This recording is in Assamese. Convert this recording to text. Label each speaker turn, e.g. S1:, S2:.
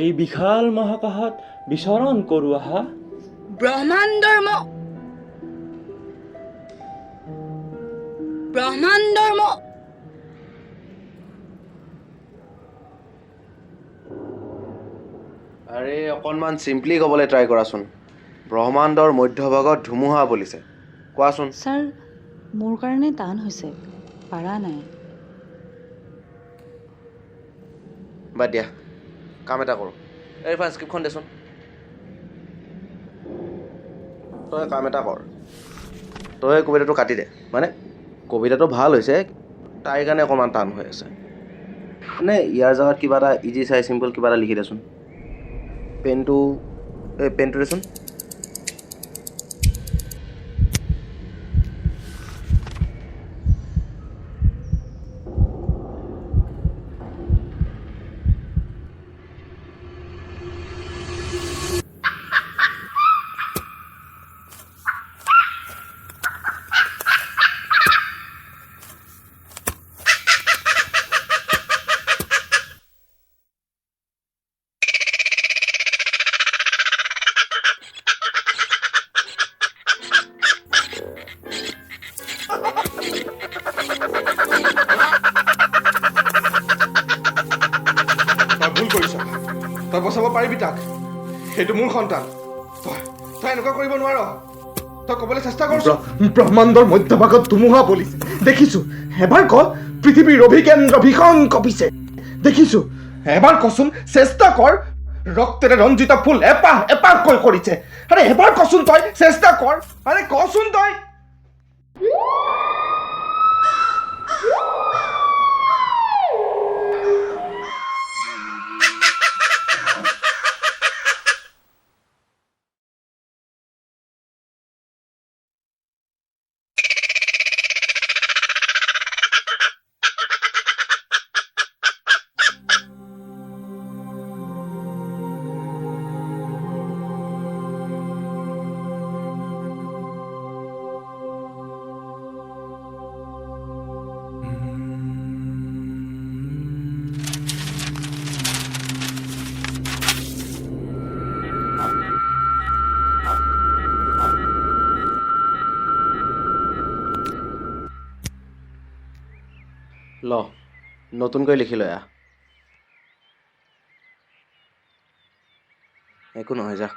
S1: এই বিশাল মহাকাশত বিচৰণ কৰোঁ আহা।
S2: ব্ৰহ্মাণ্ডৰ
S3: আৰে অকণমান চিম্পলি ক'বলৈ ট্ৰাই কৰাচোন। ব্ৰহ্মাণ্ডৰ মধ্যভাগত ধুমুহা বলিছে, কোৱাচোন।
S4: ছাৰ, মোৰ কাৰণে টান হৈছে, পাৰা নাই।
S3: বাদ দিয়া, কাম এটা কৰোঁ। এই ফাৰ্ষ্ট স্ক্ৰিপ্টখন দেচোন। তই কাম এটা কৰ, তই কবিতাটো কাটি দে। মানে কবিতাটো ভাল হৈছে, তাইৰ কাৰণে অকণমান টান হৈ আছে। মানে ইয়াৰ জেগাত কিবা এটা ইজি চাই চিম্পল কিবা এটা লিখি দেচোন। পেনটো দেচোন।
S5: তই ভুল কৰিছ, তই বচাব পাৰিবি তাক। সেইটো মোৰ সন্তান, তই এনেকুৱা কৰিব নোৱাৰ। তই ক'বলৈ চেষ্টা কৰিছ। ব্ৰহ্মাণ্ডৰ মধ্যভাগত ধুমুহা বলিছে, দেখিছো। এবাৰ ক, পৃথিৱীৰ অভিকেন্দ্ৰ ভীষণ কঁপিছে, দেখিছো। এবাৰ কচোন, চেষ্টা কৰ। ৰক্তেৰে ৰঞ্জিত ফুল এপাহ এপাহকৈ কৰিছে। আৰে এবাৰ কচোন, তই চেষ্টা কৰ। আৰে কচোন তই।
S3: ল, নতুনকৈ লিখি লৈ আহ। একো নহয়, যা।